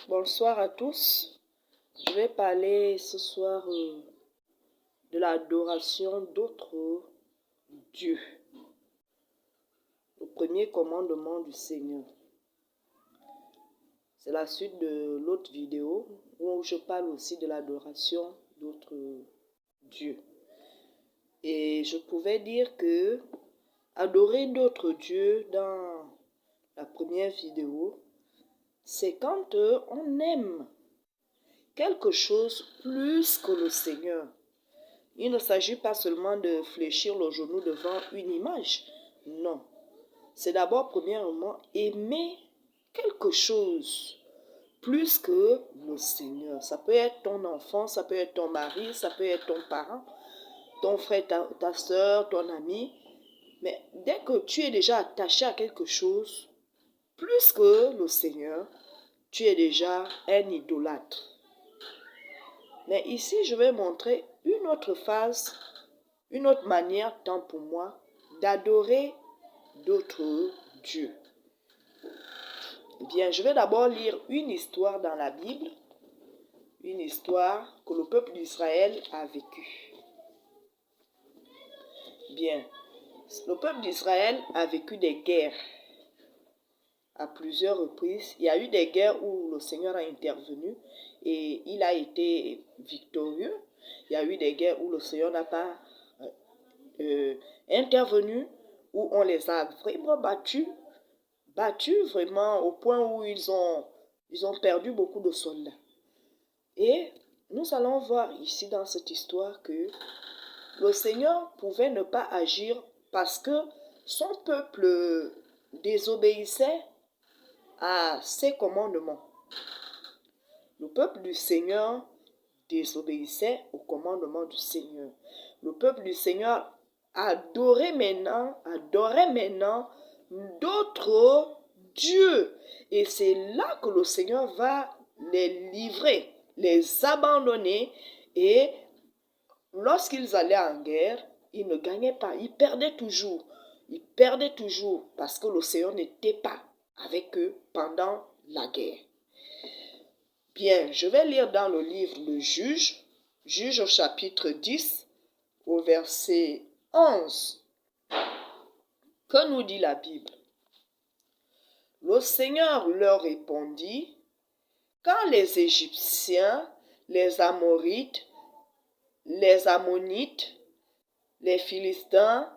Bonsoir à tous. Je vais parler ce soir de l'adoration d'autres dieux. Le premier commandement du Seigneur. C'est la suite de l'autre vidéo où je parle aussi de l'adoration d'autres dieux. Et je pouvais dire que adorer d'autres dieux dans la première vidéo, c'est quand on aime quelque chose plus que le Seigneur. Il ne s'agit pas seulement de fléchir le genou devant une image. Non. C'est d'abord, premièrement, aimer quelque chose plus que le Seigneur. Ça peut être ton enfant, ça peut être ton mari, ça peut être ton parent, ton frère, ta soeur, ton ami. Mais dès que tu es déjà attaché à quelque chose, plus que le Seigneur, tu es déjà un idolâtre. Mais ici, je vais montrer une autre phase, une autre manière, tant pour moi, d'adorer d'autres dieux. Bien, je vais d'abord lire une histoire dans la Bible, une histoire que le peuple d'Israël a vécue. Bien, le peuple d'Israël a vécu des guerres à plusieurs reprises. Il y a eu des guerres où le Seigneur a intervenu et il a été victorieux. Il y a eu des guerres où le Seigneur n'a pas intervenu, où on les a vraiment battus vraiment au point où ils ont perdu beaucoup de soldats. Et nous allons voir ici dans cette histoire que le Seigneur pouvait ne pas agir parce que son peuple désobéissait à ses commandements. Le peuple du Seigneur désobéissait aux commandements du Seigneur. Le peuple du Seigneur adorait maintenant d'autres dieux. Et c'est là que le Seigneur va les livrer, les abandonner. Et lorsqu'ils allaient en guerre, ils ne gagnaient pas, ils perdaient toujours. Ils perdaient toujours parce que le Seigneur n'était pas avec eux pendant la guerre. Bien, je vais lire dans le livre Le Juge, Juge au chapitre 10, au verset 11. Que nous dit la Bible? Le Seigneur leur répondit, quand les Égyptiens, les Amorites, les Ammonites, les Philistins,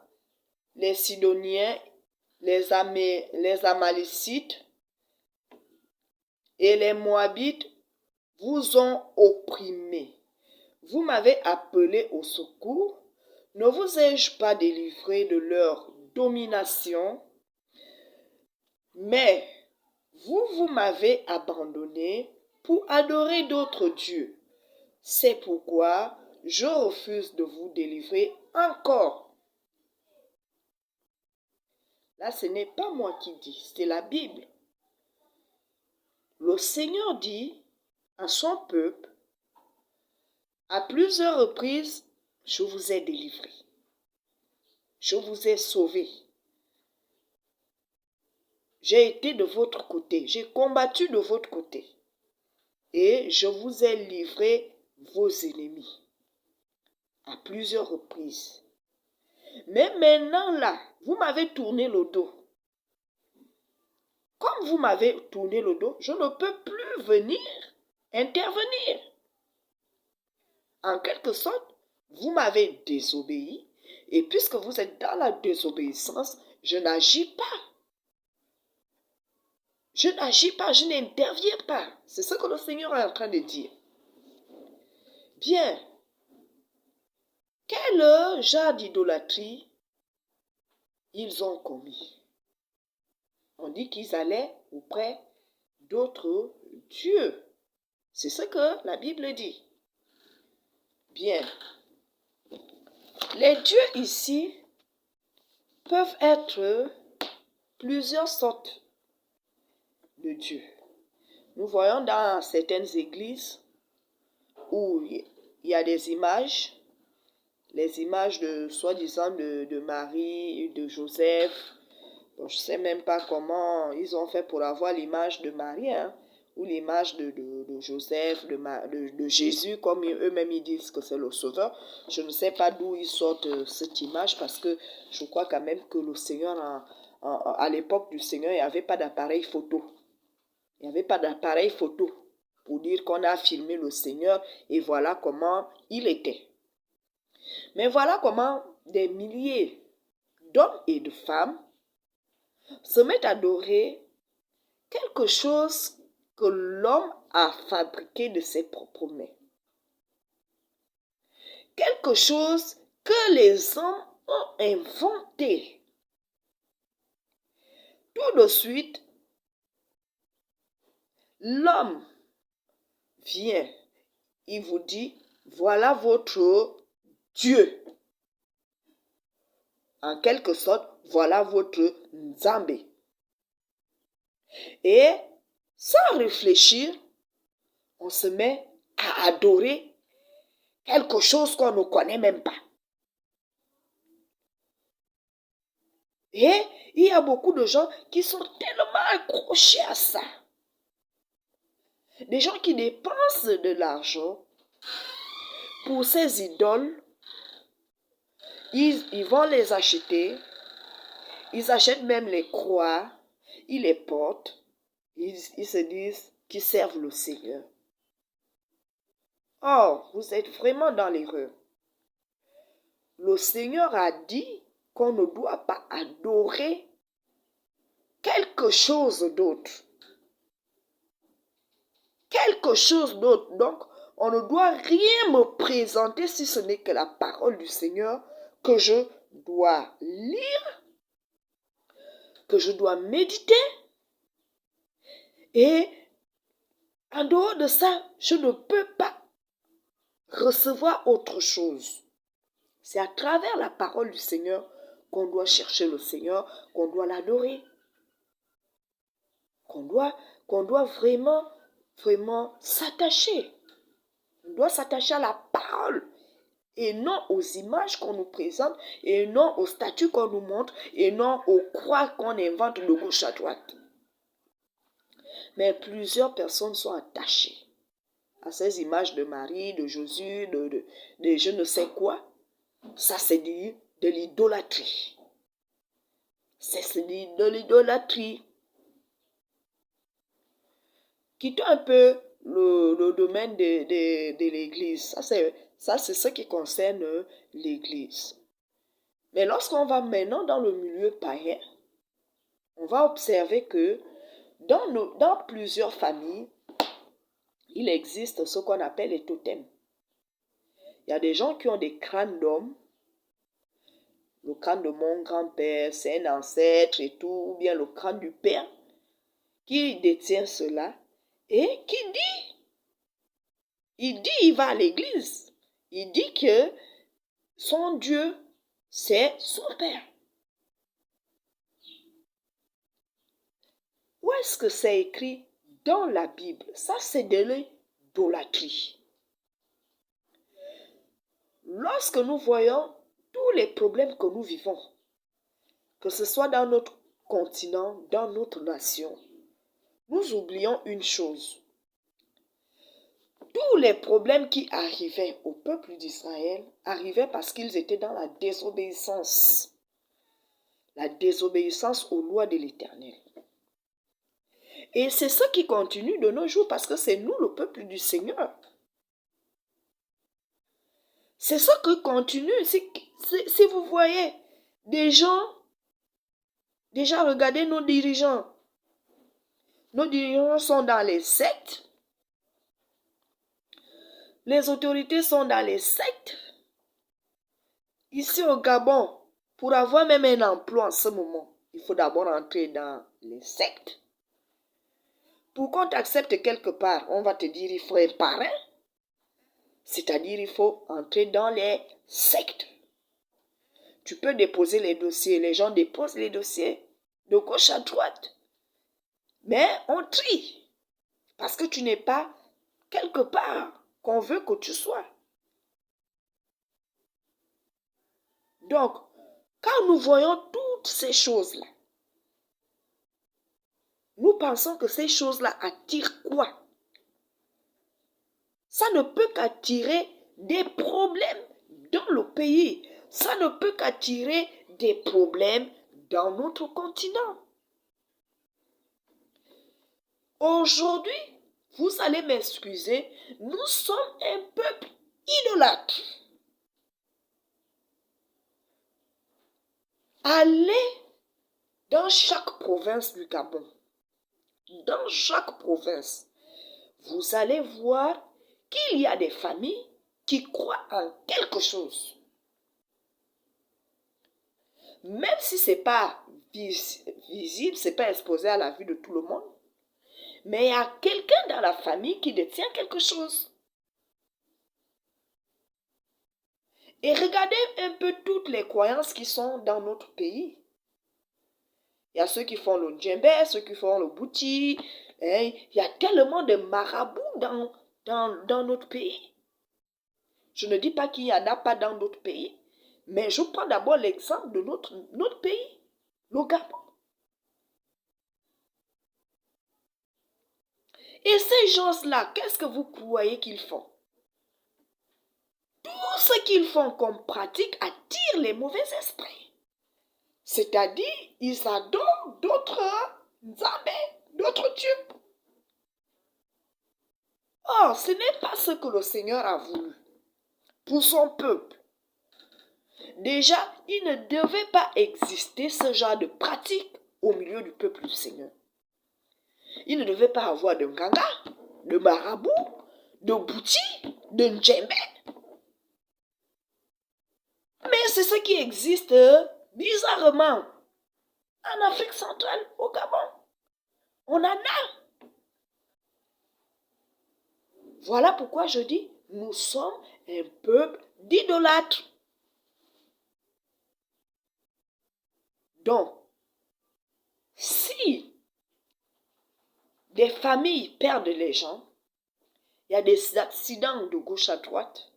les Sidoniens, les Amalécites et les Moabites vous ont opprimés, vous m'avez appelé au secours, ne vous ai-je pas délivré de leur domination? Mais vous m'avez abandonné pour adorer d'autres dieux. C'est pourquoi je refuse de vous délivrer encore. Là, ce n'est pas moi qui dis, c'est la Bible. Le Seigneur dit à son peuple, à plusieurs reprises, je vous ai délivré. Je vous ai sauvé. J'ai été de votre côté. J'ai combattu de votre côté. Et je vous ai livré vos ennemis. À plusieurs reprises. Mais maintenant là, vous m'avez tourné le dos. Comme vous m'avez tourné le dos, je ne peux plus venir intervenir. En quelque sorte, vous m'avez désobéi. Et puisque vous êtes dans la désobéissance, je n'agis pas. Je n'agis pas, je n'interviens pas. C'est ce que le Seigneur est en train de dire. Bien. Quel genre d'idolâtrie ils ont commis? On dit qu'ils allaient auprès d'autres dieux. C'est ce que la Bible dit. Bien. Les dieux ici peuvent être plusieurs sortes de dieux. Nous voyons dans certaines églises où il y a des images, les images de soi-disant de Marie, de Joseph. Bon, je ne sais même pas comment ils ont fait pour avoir l'image de Marie, ou l'image de Joseph, de Jésus, comme eux-mêmes ils disent que c'est le sauveur. Je ne sais pas d'où ils sortent cette image parce que je crois quand même que le Seigneur, à l'époque du Seigneur, il n'y avait pas d'appareil photo. Il n'y avait pas d'appareil photo pour dire qu'on a filmé le Seigneur et voilà comment il était. Mais voilà comment des milliers d'hommes et de femmes se mettent à adorer quelque chose que l'homme a fabriqué de ses propres mains. Quelque chose que les hommes ont inventé. Tout de suite, l'homme vient, il vous dit, voilà votre Dieu. En quelque sorte, voilà votre Nzambé. Et sans réfléchir, on se met à adorer quelque chose qu'on ne connaît même pas. Et il y a beaucoup de gens qui sont tellement accrochés à ça. Des gens qui dépensent de l'argent pour ces idoles, ils vont les acheter, ils achètent même les croix, ils les portent, ils se disent qu'ils servent le Seigneur. Or, vous êtes vraiment dans l'erreur. Le Seigneur a dit qu'on ne doit pas adorer quelque chose d'autre. Quelque chose d'autre. Donc, on ne doit rien me présenter si ce n'est que la parole du Seigneur que je dois lire, que je dois méditer. Et en dehors de ça, je ne peux pas recevoir autre chose. C'est à travers la parole du Seigneur qu'on doit chercher le Seigneur, qu'on doit l'adorer, qu'on doit vraiment s'attacher. On doit s'attacher à la parole et non aux images qu'on nous présente et non aux statues qu'on nous montre et non aux croix qu'on invente de gauche à droite. Mais plusieurs personnes sont attachées à ces images de Marie, de Jésus, de je ne sais quoi. Ça, c'est de l'idolâtrie. C'est de l'idolâtrie. Quittons un peu le domaine de l'Église. Ça, c'est ce qui concerne l'Église. Mais lorsqu'on va maintenant dans le milieu païen, on va observer que dans plusieurs familles, il existe ce qu'on appelle les totems. Il y a des gens qui ont des crânes d'hommes. Le crâne de mon grand-père, c'est un ancêtre et tout, ou bien le crâne du père qui détient cela et qui il va à l'église. Il dit que son Dieu, c'est son père. Où est-ce que c'est écrit dans la Bible? Ça, c'est de l'idolâtrie. Lorsque nous voyons tous les problèmes que nous vivons, que ce soit dans notre continent, dans notre nation, nous oublions une chose. Tous les problèmes qui arrivaient au peuple d'Israël arrivaient parce qu'ils étaient dans la désobéissance. La désobéissance aux lois de l'Éternel. Et c'est ce qui continue de nos jours parce que c'est nous le peuple du Seigneur. C'est ce qui continue. Si vous voyez des gens, déjà regardez nos dirigeants. Nos dirigeants sont dans les sectes. Les autorités sont dans les sectes. Ici au Gabon, pour avoir même un emploi en ce moment, il faut d'abord entrer dans les sectes. Pour qu'on t'accepte quelque part, on va te dire il faut un parrain. C'est-à-dire il faut entrer dans les sectes. Tu peux déposer les dossiers. Les gens déposent les dossiers de gauche à droite. Mais on trie. Parce que tu n'es pas quelque part qu'on veut que tu sois. Donc, quand nous voyons toutes ces choses-là, nous pensons que ces choses-là attirent quoi? Ça ne peut qu'attirer des problèmes dans le pays. Ça ne peut qu'attirer des problèmes dans notre continent. Aujourd'hui, vous allez m'excuser, nous sommes un peuple idolâtre. Allez dans chaque province du Gabon, dans chaque province, vous allez voir qu'il y a des familles qui croient en quelque chose. Même si ce n'est pas visible, ce n'est pas exposé à la vue de tout le monde, mais il y a quelqu'un dans la famille qui détient quelque chose. Et regardez un peu toutes les croyances qui sont dans notre pays. Il y a ceux qui font le djembé, ceux qui font le bouti. Il y a tellement de marabouts dans notre pays. Je ne dis pas qu'il n'y en a pas dans d'autres pays, mais je prends d'abord l'exemple de notre pays, le Gabon. Et ces gens-là, qu'est-ce que vous croyez qu'ils font? Tout ce qu'ils font comme pratique attire les mauvais esprits. C'est-à-dire, ils adorent d'autres nzambés, d'autres dieux. Or, ce n'est pas ce que le Seigneur a voulu pour son peuple. Déjà, il ne devait pas exister ce genre de pratique au milieu du peuple du Seigneur. Il ne devait pas avoir de nganga, de marabout, de bouti, de ndjembé. Mais c'est ce qui existe bizarrement en Afrique centrale, au Gabon. On en a. Voilà pourquoi je dis, nous sommes un peuple d'idolâtres. Donc, si des familles perdent les gens, il y a des accidents de gauche à droite,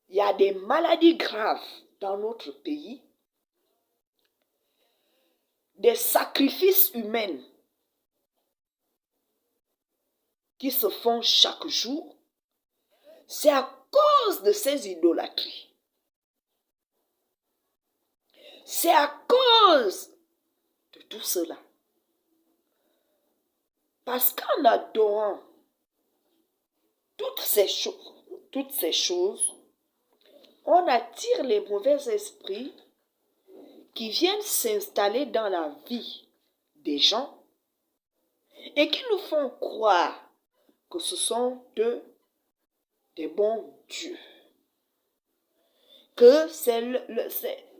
il y a des maladies graves dans notre pays, des sacrifices humains qui se font chaque jour, c'est à cause de ces idolâtries. C'est à cause de tout cela. Parce qu'en adorant toutes ces choses, on attire les mauvais esprits qui viennent s'installer dans la vie des gens et qui nous font croire que ce sont des bons dieux. Que c'est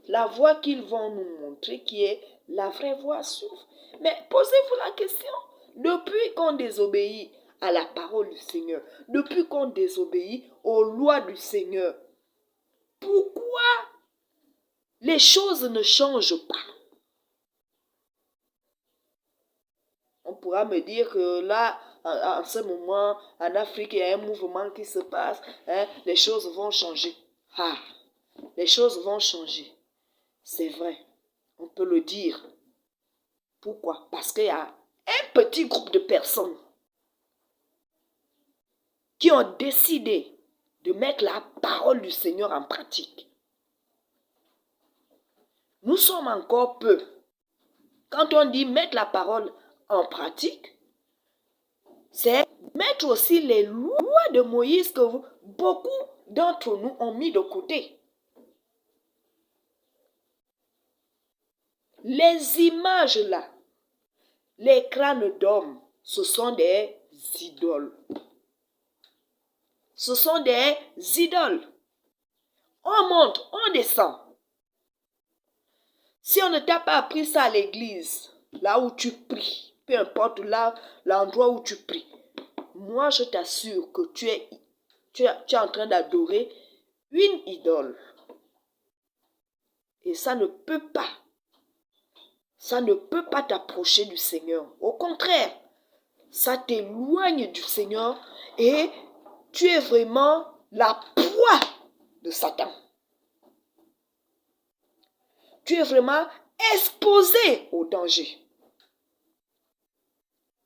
la voie qu'ils vont nous montrer qui est la vraie voie à suivre. Mais posez-vous la question, depuis qu'on désobéit à la parole du Seigneur, depuis qu'on désobéit aux lois du Seigneur, pourquoi les choses ne changent pas? On pourra me dire que là, en ce moment, en Afrique, il y a un mouvement qui se passe, les choses vont changer. Ah, les choses vont changer. C'est vrai, on peut le dire. Pourquoi? Parce qu'il y a un petit groupe de personnes qui ont décidé de mettre la parole du Seigneur en pratique. Nous sommes encore peu. Quand on dit mettre la parole en pratique, c'est mettre aussi les lois de Moïse que beaucoup d'entre nous ont mis de côté. Les images là, les crânes d'hommes, ce sont des idoles. Ce sont des idoles. On monte, on descend. Si on ne t'a pas appris ça à l'église, là où tu pries, peu importe l'endroit où tu pries, moi je t'assure que tu es en train d'adorer une idole. Et ça ne peut pas t'approcher du Seigneur. Au contraire, ça t'éloigne du Seigneur et tu es vraiment la proie de Satan. Tu es vraiment exposé au danger.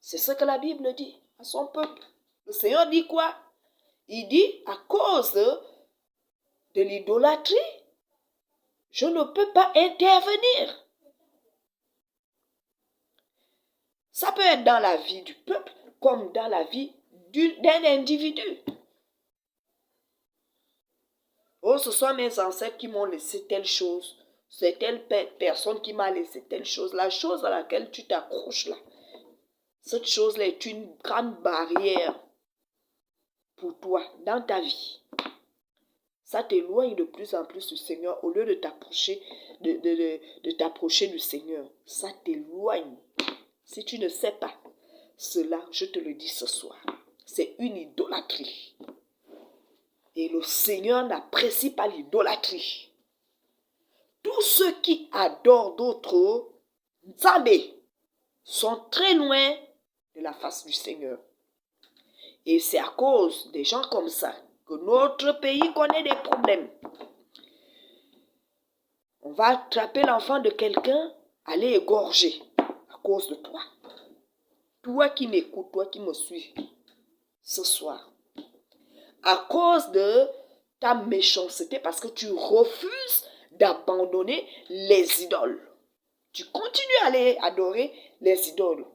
C'est ce que la Bible dit à son peuple. Le Seigneur dit quoi? Il dit, à cause de l'idolâtrie, je ne peux pas intervenir. Ça peut être dans la vie du peuple comme dans la vie d'un individu. Oh, ce sont mes ancêtres qui m'ont laissé telle chose. C'est telle personne qui m'a laissé telle chose. La chose à laquelle tu t'accroches là, cette chose-là est une grande barrière pour toi dans ta vie. Ça t'éloigne de plus en plus du Seigneur au lieu de t'approcher t'approcher du Seigneur. Ça t'éloigne. Si tu ne sais pas cela, je te le dis ce soir. C'est une idolâtrie. Et le Seigneur n'apprécie pas l'idolâtrie. Tous ceux qui adorent d'autres nzambé sont très loin de la face du Seigneur. Et c'est à cause des gens comme ça que notre pays connaît des problèmes. On va attraper l'enfant de quelqu'un, aller égorger à cause de toi. Toi qui m'écoutes, toi qui me suis ce soir. À cause de ta méchanceté, parce que tu refuses d'abandonner les idoles. Tu continues à aller adorer les idoles.